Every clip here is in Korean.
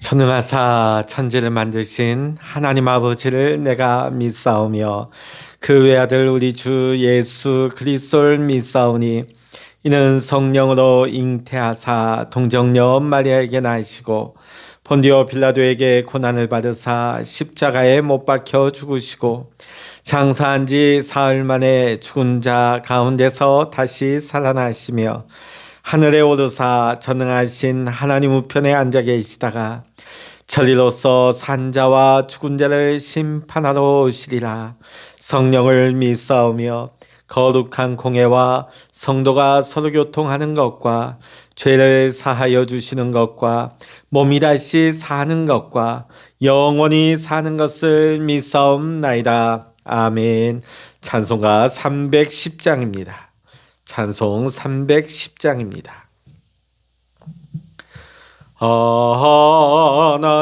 전능하사 천지를 만드신 하나님 아버지를 내가 믿사오며 그 외아들 우리 주 예수 그리스도를 믿사오니 이는 성령으로 잉태하사 동정녀 마리아에게 나시고 본디오 빌라도에게 고난을 받으사 십자가에 못 박혀 죽으시고 장사한 지 사흘 만에 죽은 자 가운데서 다시 살아나시며 하늘에 오르사 전능하신 하나님 우편에 앉아 계시다가 천리로서 산자와 죽은 자를 심판하러 오시리라. 성령을 믿사오며 거룩한 공회와 성도가 서로 교통하는 것과 죄를 사하여 주시는 것과 몸이 다시 사는 것과 영원히 사는 것을 믿사옵나이다. 아멘. 찬송가 310장입니다. 찬송 310장입니다.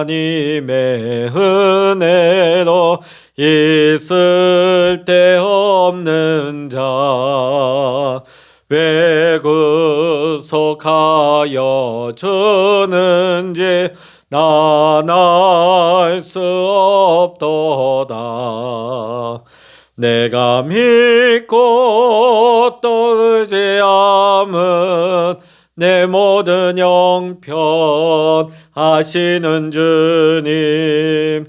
하나님의 은혜로 있을 데 없는 자 왜 구속하여 주는지 난 알 수 없도다. 내가 믿고 또 의지함은 내 모든 형편 하시는 주님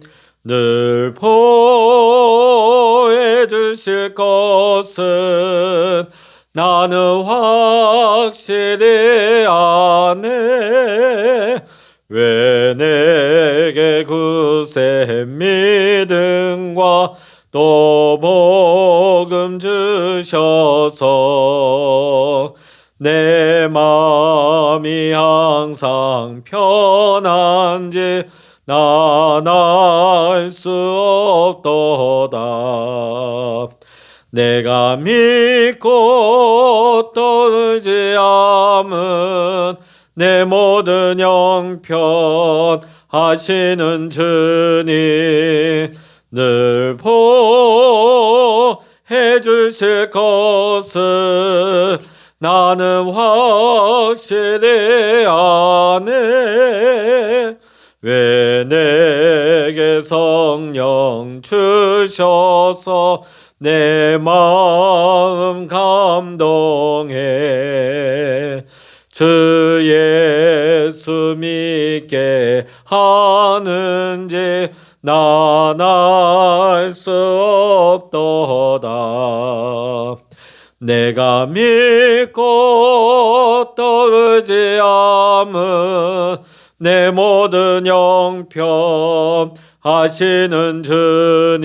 늘 보해 주실 것은 나는 확실히 아네. 왜 내게 굳세 믿음과 또 복음 주셔서 내 마음이 항상 편한지 난 알 수 없도다. 내가 믿고 또 의지함은 내 모든 형편 하시는 주님 늘 보해 주실 것을 나는 확실히 아네. 왜 내게 성령 주셔서 내 마음 감동해 주 예수 믿게 하는지 난 알 수 없도다. 내가 믿고 또 의지함은 내 모든 형편 하시는 주님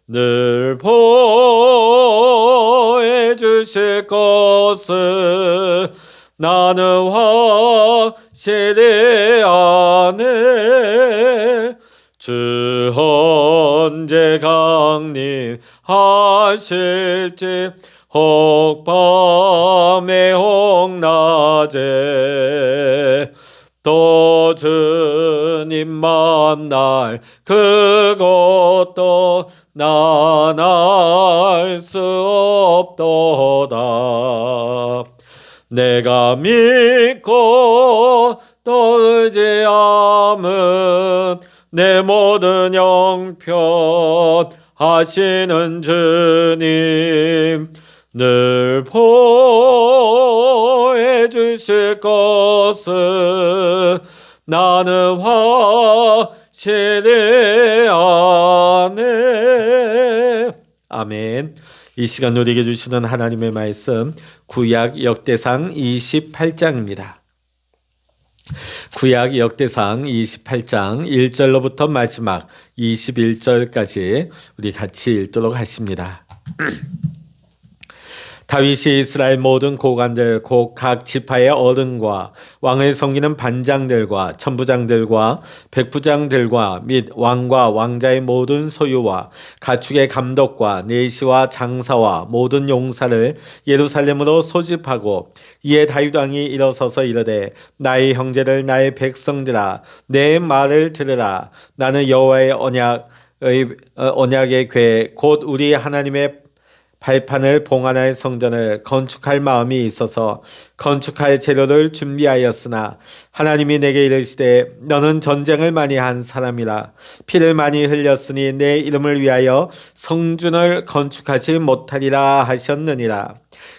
늘 보해 주실 것을 나는 확실히 아네. 주 언제 강림하실지 혹 밤에 혹 낮에 또 주님 만날 그것도 난 알 수 없도다. 내가 믿고 또 의지함은 내 모든 형편 하시는 주님 늘 보해 주실 것을 나는 확실히 아네. 아멘. 이 시간 우리에게 주시는 하나님의 말씀 구약 역대상 28장입니다. 구약 역대상 28장 1절로부터 마지막 21절까지 우리 같이 읽도록 하십니다. 다윗이 이스라엘 모든 고관들 곧 각 지파의 어른과 왕을 섬기는 반장들과 천부장들과 백부장들과 및 왕과 왕자의 모든 소유와 가축의 감독과 내시와 장사와 모든 용사를 예루살렘으로 소집하고 이에 다윗 왕이 일어서서 이르되 나의 형제들 나의 백성들아 내 말을 들으라. 나는 여호와의 언약의 궤 곧 우리 하나님의 발판을 봉안할 성전을 건축할 마음이 있어서 건축할 재료를 준비하였으나 하나님이 내게 이르시되 너는 전쟁을 많이 한 사람이라 피를 많이 흘렸으니 내 이름을 위하여 성전을 건축하지 못하리라 하셨느니라.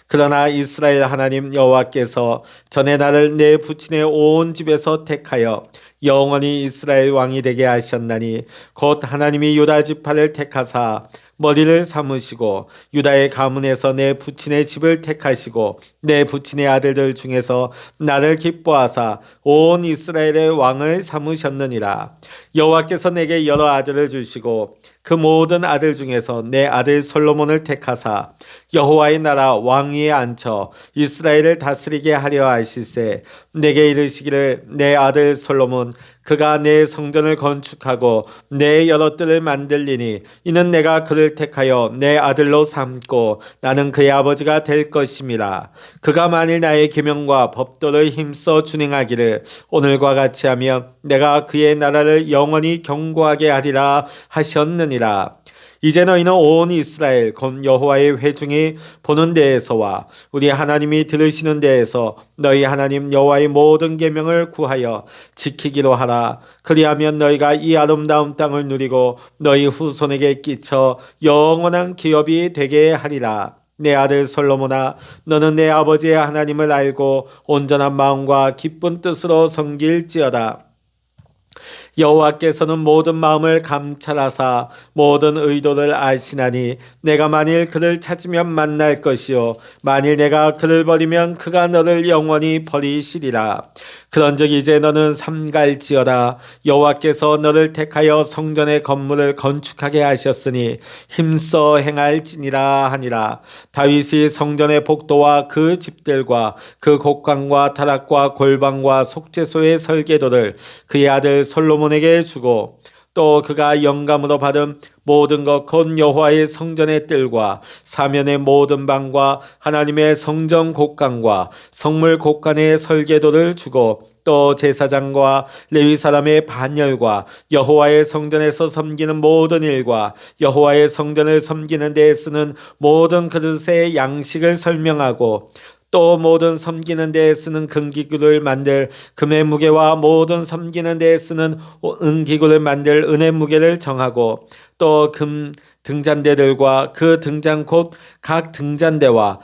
그러나 이스라엘 하나님 여호와께서 전에 나를 내 부친의 온 집에서 택하여 영원히 이스라엘 왕이 되게 하셨나니 곧 하나님이 유다 지파를 택하사 머리를 삼으시고 유다의 가문에서 내 부친의 집을 택하시고 내 부친의 아들들 중에서 나를 기뻐하사 온 이스라엘의 왕을 삼으셨느니라. 여호와께서 내게 여러 아들을 주시고 그 모든 아들 중에서 내 아들 솔로몬을 택하사 여호와의 나라 왕위에 앉혀 이스라엘을 다스리게 하려 하실세. 내게 이르시기를 내 아들 솔로몬 그가 내 성전을 건축하고 내 여러 뜰을 만들리니 이는 내가 그를 택하여 내 아들로 삼고 나는 그의 아버지가 될 것임이라. 그가 만일 나의 계명과 법도를 힘써 준행하기를 오늘과 같이 하며 내가 그의 나라를 영원히 견고하게 하리라 하셨느니라. 이제 너희는 온 이스라엘 곧 여호와의 회중이 보는 데에서와 우리 하나님이 들으시는 데에서 너희 하나님 여호와의 모든 계명을 구하여 지키기로 하라. 그리하면 너희가 이 아름다운 땅을 누리고 너희 후손에게 끼쳐 영원한 기업이 되게 하리라. 내 아들 솔로몬아 너는 내 아버지의 하나님을 알고 온전한 마음과 기쁜 뜻으로 섬길지어다. 여호와께서는 모든 마음을 감찰하사 모든 의도를 아시나니 내가 만일 그를 찾으면 만날 것이요 만일 내가 그를 버리면 그가 너를 영원히 버리시리라. 그런즉 이제 너는 삼갈지어다. 여호와께서 너를 택하여 성전의 건물을 건축하게 하셨으니 힘써 행할지니라 하니라. 다윗이 성전의 복도와 그 집들과 그 곡간과 타락과 골방과 속죄소의 설계도를 그의 아들 솔로몬에게 주고 또 그가 영감으로 받은 모든 것 곧 여호와의 성전의 뜰과 사면의 모든 방과 하나님의 성전 곡간과 성물 곡간의 설계도를 주고 또 제사장과 레위 사람의 반열과 여호와의 성전에서 섬기는 모든 일과 여호와의 성전을 섬기는 데에 쓰는 모든 그릇의 양식을 설명하고 또 모든 섬기는 데에 쓰는 금기구를 만들 금의 무게와 모든 섬기는 데에 쓰는 은기구를 만들 은의 무게를 정하고 또 금 등잔대들과 그 등잔 곧 각 등잔대와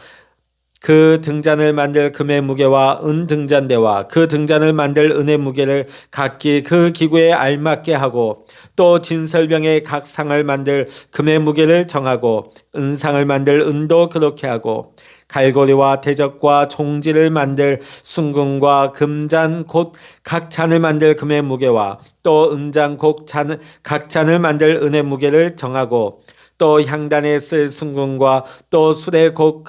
그 등잔을 만들 금의 무게와 은 등잔대와 그 등잔을 만들 은의 무게를 각기 그 기구에 알맞게 하고 또 진설병의 각 상을 만들 금의 무게를 정하고 은상을 만들 은도 그렇게 하고 갈고리와 대적과 종지를 만들 순금과 금잔 곧 각 잔을 만들 금의 무게와 또 은잔 곧 각 잔을 만들 은의 무게를 정하고 또 향단에 쓸 순금과 또 수레 곧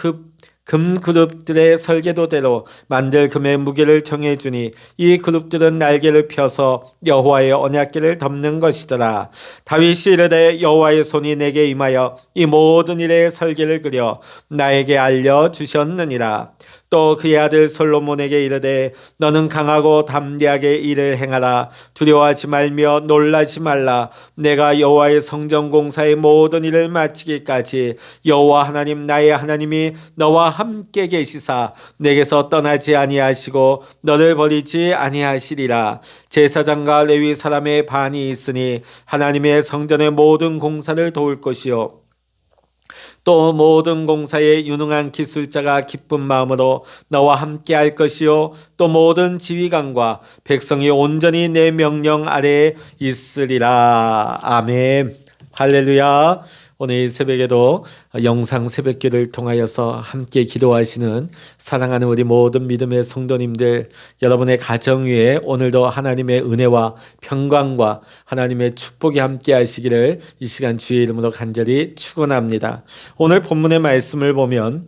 금 그룹들의 설계도대로 만들 금의 무게를 정해주니 이 그룹들은 날개를 펴서 여호와의 언약궤를 덮는 것이더라. 다윗이 이르되 여호와의 손이 내게 임하여 이 모든 일의 설계를 그려 나에게 알려주셨느니라. 또 그의 아들 솔로몬에게 이르되 너는 강하고 담대하게 일을 행하라. 두려워하지 말며 놀라지 말라. 내가 여호와의 성전 공사의 모든 일을 마치기까지 여호와 하나님 나의 하나님이 너와 함께 계시사 내게서 떠나지 아니하시고 너를 버리지 아니하시리라. 제사장과 레위 사람의 반이 있으니 하나님의 성전의 모든 공사를 도울 것이요 또 모든 공사에 유능한 기술자가 기쁜 마음으로 너와 함께 할 것이요 또 모든 지휘관과 백성이 온전히 내 명령 아래에 있으리라. 아멘. 할렐루야. 오늘 이 새벽에도 영상 새벽기를 통하여서 함께 기도하시는 사랑하는 우리 모든 믿음의 성도님들, 여러분의 가정 위에 오늘도 하나님의 은혜와 평강과 하나님의 축복이 함께 하시기를 이 시간 주의 이름으로 간절히 축원합니다. 오늘 본문의 말씀을 보면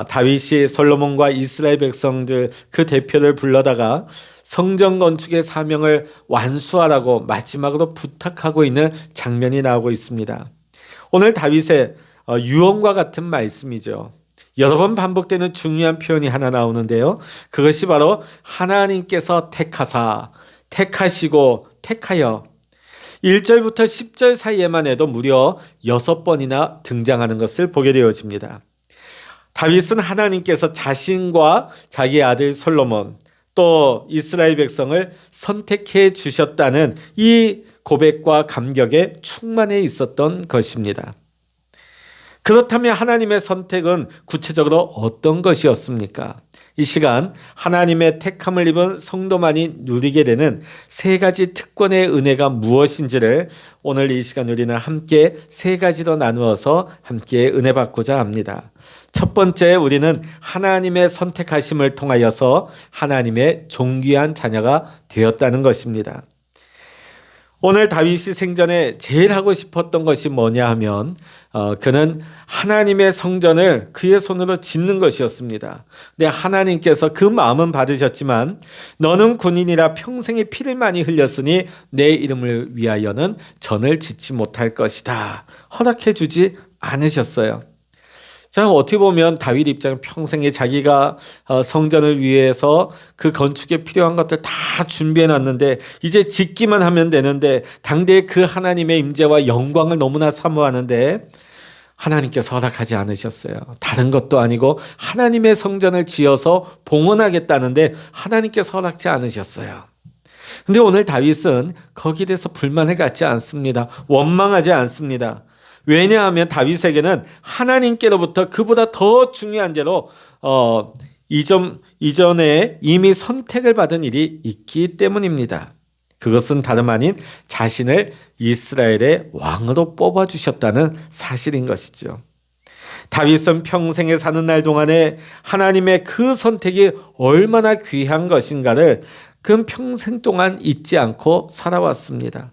다윗이 솔로몬과 이스라엘 백성들 그 대표를 불러다가 성전 건축의 사명을 완수하라고 마지막으로 부탁하고 있는 장면이 나오고 있습니다. 오늘 다윗의 유언과 같은 말씀이죠. 여러 번 반복되는 중요한 표현이 하나 나오는데요. 그것이 바로 하나님께서 택하사, 택하시고, 택하여. 1절부터 10절 사이에만 해도 무려 6번이나 등장하는 것을 보게 되어집니다. 다윗은 하나님께서 자신과 자기 아들 솔로몬 또 이스라엘 백성을 선택해 주셨다는 이 고백과 감격에 충만해 있었던 것입니다. 그렇다면 하나님의 선택은 구체적으로 어떤 것이었습니까? 이 시간 하나님의 택함을 입은 성도만이 누리게 되는 세 가지 특권의 은혜가 무엇인지를 오늘 이 시간 우리는 함께 세 가지로 나누어서 함께 은혜 받고자 합니다. 첫 번째, 우리는 하나님의 선택하심을 통하여서 하나님의 존귀한 자녀가 되었다는 것입니다. 오늘 다윗이 생전에 제일 하고 싶었던 것이 뭐냐 하면 그는 하나님의 성전을 그의 손으로 짓는 것이었습니다. 근데 하나님께서 그 마음은 받으셨지만 너는 군인이라 평생의 피를 많이 흘렸으니 내 이름을 위하여는 전을 짓지 못할 것이다. 허락해 주지 않으셨어요. 자, 어떻게 보면 다윗 입장은 평생에 자기가 성전을 위해서 그 건축에 필요한 것들 다 준비해 놨는데 이제 짓기만 하면 되는데 당대의 그 하나님의 임재와 영광을 너무나 사모하는데 하나님께서 허락하지 않으셨어요. 다른 것도 아니고 하나님의 성전을 지어서 봉헌하겠다는데 하나님께서 허락지 않으셨어요. 근데 오늘 다윗은 거기에 대해서 불만을 갖지 않습니다. 원망하지 않습니다. 왜냐하면 다윗에게는 하나님께로부터 그보다 더 중요한 죄로 이전에 이미 선택을 받은 일이 있기 때문입니다. 그것은 다름 아닌 자신을 이스라엘의 왕으로 뽑아주셨다는 사실인 것이죠. 다윗은 평생에 사는 날 동안에 하나님의 그 선택이 얼마나 귀한 것인가를 그 평생 동안 잊지 않고 살아왔습니다.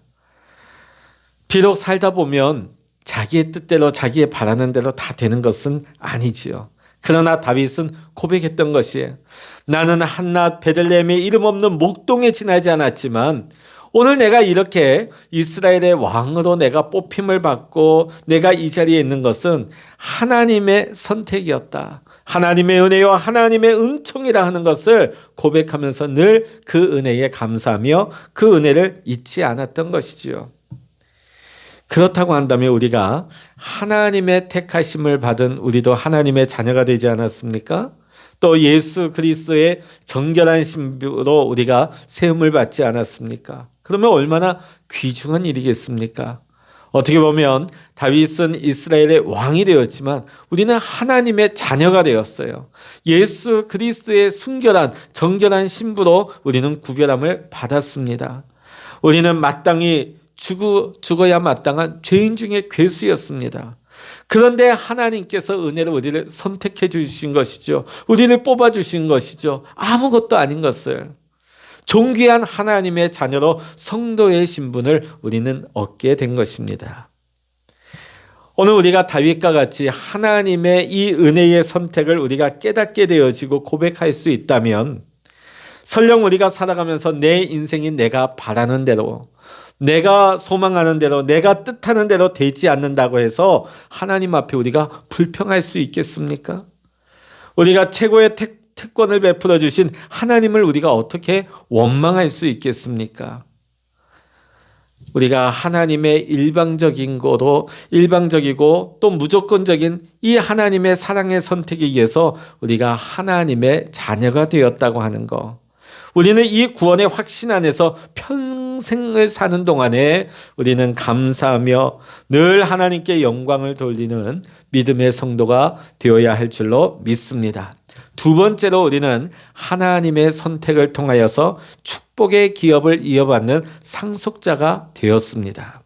비록 살다 보면 자기의 뜻대로 자기의 바라는 대로 다 되는 것은 아니지요. 그러나 다윗은 고백했던 것이에요. 나는 한낱 베들레헴의 이름 없는 목동에 지나지 않았지만 오늘 내가 이렇게 이스라엘의 왕으로 내가 뽑힘을 받고 내가 이 자리에 있는 것은 하나님의 선택이었다. 하나님의 은혜와 하나님의 은총이라 하는 것을 고백하면서 늘 그 은혜에 감사하며 그 은혜를 잊지 않았던 것이지요. 그렇다고 한다면 우리가 하나님의 택하심을 받은 우리도 하나님의 자녀가 되지 않았습니까? 또 예수 그리스도의 정결한 신부로 우리가 세움을 받지 않았습니까? 그러면 얼마나 귀중한 일이겠습니까? 어떻게 보면 다윗은 이스라엘의 왕이 되었지만 우리는 하나님의 자녀가 되었어요. 예수 그리스도의 순결한 정결한 신부로 우리는 구별함을 받았습니다. 우리는 마땅히 죽어야 마땅한 죄인 중에 괴수였습니다. 그런데 하나님께서 은혜로 우리를 선택해 주신 것이죠. 우리를 뽑아 주신 것이죠. 아무것도 아닌 것을. 존귀한 하나님의 자녀로 성도의 신분을 우리는 얻게 된 것입니다. 오늘 우리가 다윗과 같이 하나님의 이 은혜의 선택을 우리가 깨닫게 되어지고 고백할 수 있다면 설령 우리가 살아가면서 내 인생이 내가 바라는 대로 내가 소망하는 대로 내가 뜻하는 대로 되지 않는다고 해서 하나님 앞에 우리가 불평할 수 있겠습니까? 우리가 최고의 특권을 베풀어 주신 하나님을 우리가 어떻게 원망할 수 있겠습니까? 우리가 하나님의 일방적이고 또 무조건적인 이 하나님의 사랑의 선택에 의해서 우리가 하나님의 자녀가 되었다고 하는 것. 우리는 이 구원의 확신 안에서 평생을 사는 동안에 우리는 감사하며 늘 하나님께 영광을 돌리는 믿음의 성도가 되어야 할 줄로 믿습니다. 두 번째로 우리는 하나님의 선택을 통하여서 축복의 기업을 이어받는 상속자가 되었습니다.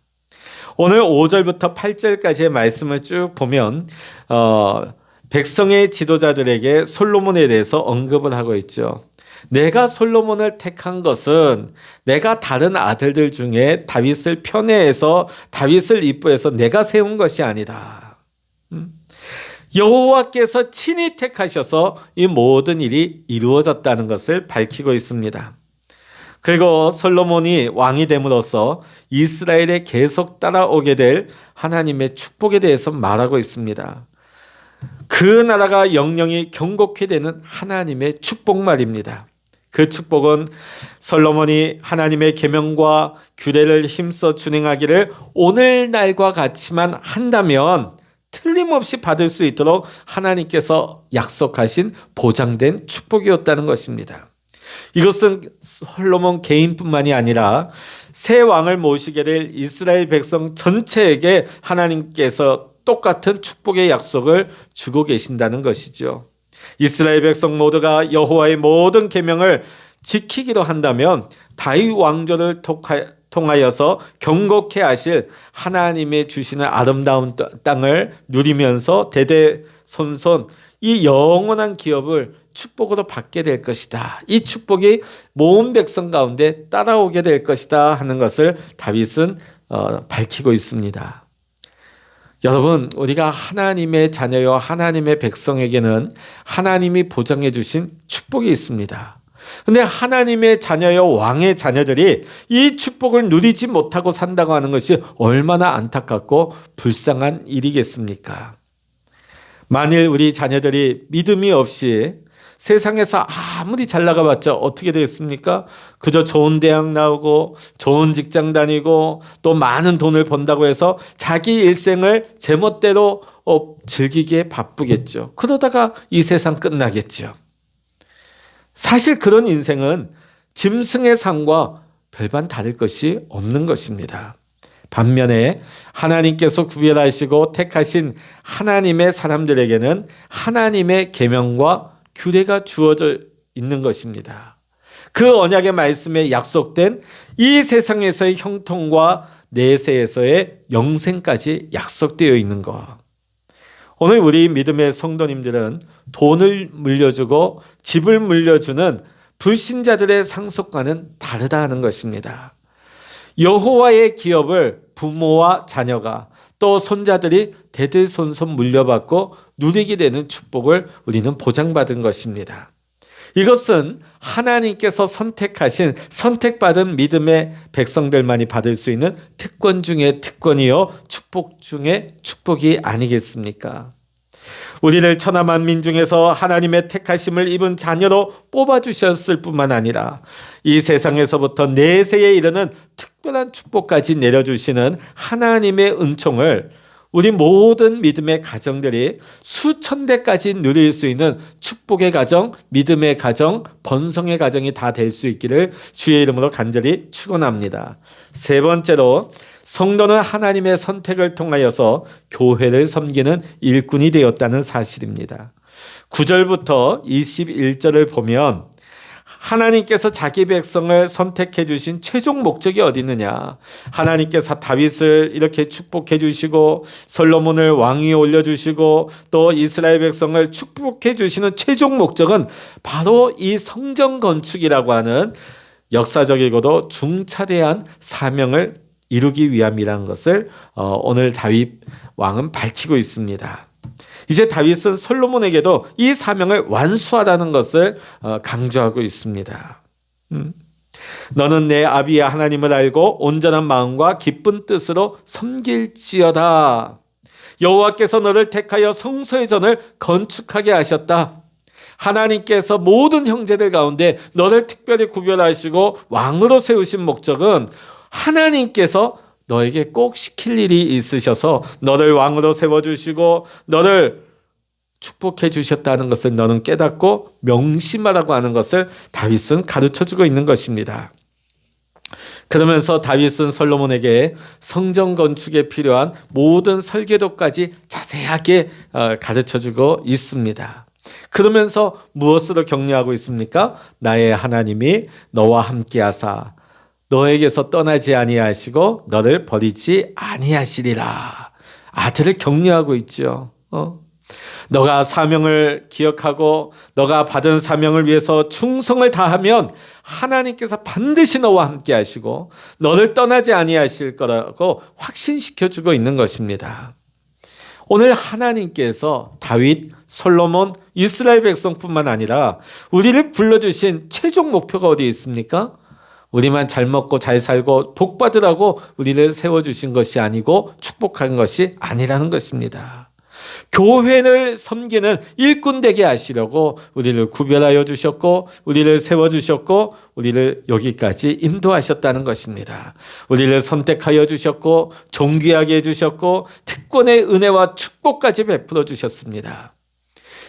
오늘 5절부터 8절까지의 말씀을 쭉 보면 백성의 지도자들에게 솔로몬에 대해서 언급을 하고 있죠. 내가 솔로몬을 택한 것은 내가 다른 아들들 중에 다윗을 편애해서 다윗을 이뻐해서 내가 세운 것이 아니다. 여호와께서 친히 택하셔서 이 모든 일이 이루어졌다는 것을 밝히고 있습니다. 그리고 솔로몬이 왕이 됨으로써 이스라엘에 계속 따라오게 될 하나님의 축복에 대해서 말하고 있습니다. 그 나라가 영영이 경고케 되는 하나님의 축복 말입니다. 그 축복은 솔로몬이 하나님의 계명과 규례를 힘써 준행하기를 오늘날과 같이만 한다면 틀림없이 받을 수 있도록 하나님께서 약속하신 보장된 축복이었다는 것입니다. 이것은 솔로몬 개인뿐만이 아니라 새 왕을 모시게 될 이스라엘 백성 전체에게 하나님께서 똑같은 축복의 약속을 주고 계신다는 것이죠. 이스라엘 백성 모두가 여호와의 모든 계명을 지키기로 한다면 다윗 왕조를 통하여서 경고케 하실 하나님의 주시는 아름다운 땅을 누리면서 대대손손 이 영원한 기업을 축복으로 받게 될 것이다. 이 축복이 모든 백성 가운데 따라오게 될 것이다 하는 것을 다윗은 밝히고 있습니다. 여러분, 우리가 하나님의 자녀요 하나님의 백성에게는 하나님이 보장해 주신 축복이 있습니다. 근데 하나님의 자녀요 왕의 자녀들이 이 축복을 누리지 못하고 산다고 하는 것이 얼마나 안타깝고 불쌍한 일이겠습니까? 만일 우리 자녀들이 믿음이 없이 세상에서 아무리 잘 나가봤자 어떻게 되겠습니까? 그저 좋은 대학 나오고 좋은 직장 다니고 또 많은 돈을 번다고 해서 자기 일생을 제멋대로 즐기기에 바쁘겠죠. 그러다가 이 세상 끝나겠죠. 사실 그런 인생은 짐승의 삶과 별반 다를 것이 없는 것입니다. 반면에 하나님께서 구별하시고 택하신 하나님의 사람들에게는 하나님의 계명과 규례가 주어져 있는 것입니다. 그 언약의 말씀에 약속된 이 세상에서의 형통과 내세에서의 영생까지 약속되어 있는 것. 오늘 우리 믿음의 성도님들은 돈을 물려주고 집을 물려주는 불신자들의 상속과는 다르다 하는 것입니다. 여호와의 기업을 부모와 자녀가 또 손자들이 대대손손 물려받고 누리게 되는 축복을 우리는 보장받은 것입니다. 이것은 하나님께서 선택하신 선택받은 믿음의 백성들만이 받을 수 있는 특권 중에 특권이요 축복 중에 축복이 아니겠습니까? 우리를 천하 만민 중에서 하나님의 택하심을 입은 자녀로 뽑아주셨을 뿐만 아니라 이 세상에서부터 내세에 이르는 특별한 축복까지 내려주시는 하나님의 은총을 우리 모든 믿음의 가정들이 수천 대까지 누릴 수 있는 축복의 가정, 믿음의 가정, 번성의 가정이 다 될 수 있기를 주의 이름으로 간절히 축원합니다. 세 번째로 성도는 하나님의 선택을 통하여서 교회를 섬기는 일꾼이 되었다는 사실입니다. 9절부터 21절을 보면 하나님께서 자기 백성을 선택해 주신 최종 목적이 어디 있느냐? 하나님께서 다윗을 이렇게 축복해 주시고 솔로몬을 왕위에 올려주시고 또 이스라엘 백성을 축복해 주시는 최종 목적은 바로 이 성전 건축이라고 하는 역사적이고도 중차대한 사명을 이루기 위함이라는 것을 오늘 다윗 왕은 밝히고 있습니다. 이제 다윗은 솔로몬에게도 이 사명을 완수하라는 것을 강조하고 있습니다. 너는 내 아비의 하나님을 알고 온전한 마음과 기쁜 뜻으로 섬길지어다. 여호와께서 너를 택하여 성소의 전을 건축하게 하셨다. 하나님께서 모든 형제들 가운데 너를 특별히 구별하시고 왕으로 세우신 목적은 하나님께서 너에게 꼭 시킬 일이 있으셔서 너를 왕으로 세워주시고 너를 축복해 주셨다는 것을 너는 깨닫고 명심하라고 하는 것을 다윗은 가르쳐주고 있는 것입니다. 그러면서 다윗은 솔로몬에게 성전 건축에 필요한 모든 설계도까지 자세하게 가르쳐주고 있습니다. 그러면서 무엇으로 격려하고 있습니까? 나의 하나님이 너와 함께하사 너에게서 떠나지 아니하시고 너를 버리지 아니하시리라. 아들을 격려하고 있죠. 너가 사명을 기억하고 너가 받은 사명을 위해서 충성을 다하면 하나님께서 반드시 너와 함께 하시고 너를 떠나지 아니하실 거라고 확신시켜주고 있는 것입니다. 오늘 하나님께서 다윗, 솔로몬, 이스라엘 백성뿐만 아니라 우리를 불러주신 최종 목표가 어디에 있습니까? 우리만 잘 먹고 잘 살고 복 받으라고 우리를 세워주신 것이 아니고 축복한 것이 아니라는 것입니다. 교회를 섬기는 일꾼 되게 하시려고 우리를 구별하여 주셨고 우리를 세워주셨고 우리를 여기까지 인도하셨다는 것입니다. 우리를 선택하여 주셨고 존귀하게 해주셨고 특권의 은혜와 축복까지 베풀어 주셨습니다.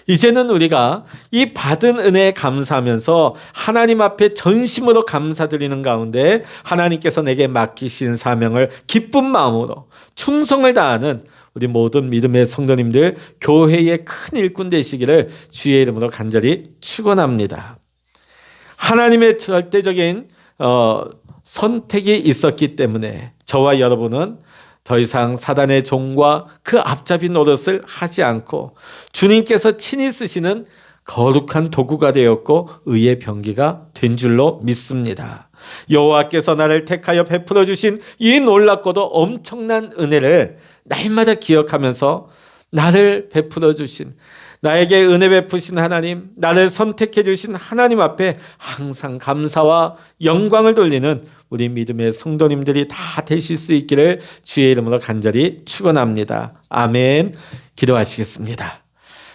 이제는 우리가 이 받은 은혜에 감사하면서 하나님 앞에 전심으로 감사드리는 가운데 하나님께서 내게 맡기신 사명을 기쁜 마음으로 충성을 다하는 우리 모든 믿음의 성도님들 교회의 큰 일꾼 되시기를 주의 이름으로 간절히 축원합니다. 하나님의 절대적인 선택이 있었기 때문에 저와 여러분은 더 이상 사단의 종과 그 앞잡이 노릇을 하지 않고 주님께서 친히 쓰시는 거룩한 도구가 되었고 의의 병기가 된 줄로 믿습니다. 여호와께서 나를 택하여 베풀어 주신 이 놀랍고도 엄청난 은혜를 날마다 기억하면서 나를 베풀어 주신 나에게 은혜 베푸신 하나님, 나를 선택해 주신 하나님 앞에 항상 감사와 영광을 돌리는 우리 믿음의 성도님들이 다 되실 수 있기를 주의 이름으로 간절히 축원합니다. 아멘. 기도하시겠습니다.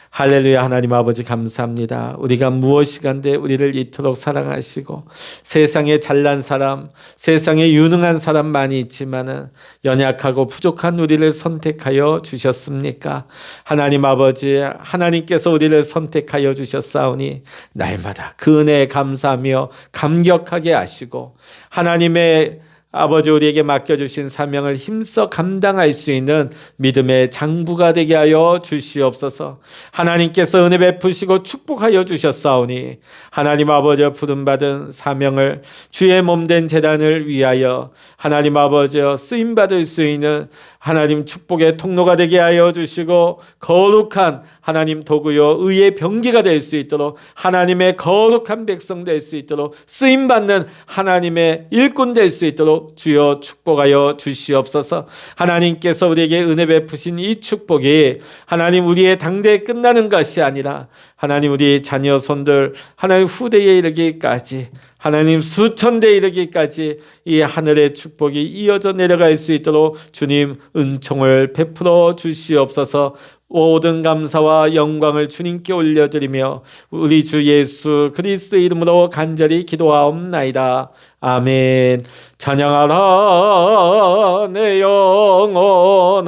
할렐루야. 하나님 아버지 감사합니다. 우리가 무엇이간데 우리를 이토록 사랑하시고 세상에 잘난 사람, 세상에 유능한 사람 많이 있지만은 연약하고 부족한 우리를 선택하여 주셨습니까? 하나님 아버지, 하나님께서 우리를 선택하여 주셨사오니 날마다 그 은혜에 감사하며 감격하게 하시고 하나님의 아버지 우리에게 맡겨주신 사명을 힘써 감당할 수 있는 믿음의 장부가 되게 하여 주시옵소서. 하나님께서 은혜 베푸시고 축복하여 주셨사오니 하나님 아버지 부름받은 사명을 주의 몸된 제단을 위하여 하나님 아버지 쓰임받을 수 있는 하나님 축복의 통로가 되게 하여 주시고 거룩한 하나님 도구요 의의 병기가 될 수 있도록 하나님의 거룩한 백성 될 수 있도록 쓰임받는 하나님의 일꾼 될 수 있도록 주여 축복하여 주시옵소서. 하나님께서 우리에게 은혜 베푸신 이 축복이 하나님 우리의 당대에 끝나는 것이 아니라 하나님 우리의 자녀 손들 하나님 후대에 이르기까지 하나님 수천 대 이르기까지 이 하늘의 축복이 이어져 내려갈 수 있도록 주님 은총을 베풀어 주시옵소서. 모든 감사와 영광을 주님께 올려드리며 우리 주 예수 그리스도의 이름으로 간절히 기도하옵나이다. 아멘. 찬양하라 내 영혼아,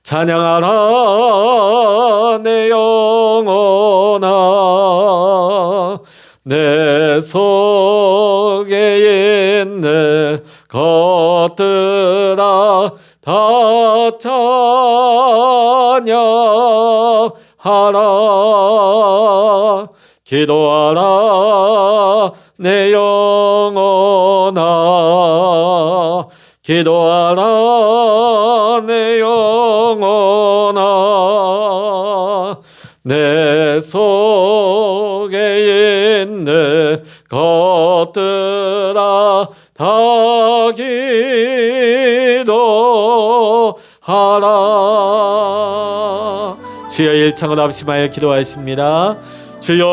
찬양하라 내 영혼아, 내 속에 있는 것들아 다 찬양하라. 기도하라 내 영혼아, 기도하라 내 영혼아, 내 속에 있는 것들아 다 기도하라. 주여 일창을 합심하여 기도하십니다. 주여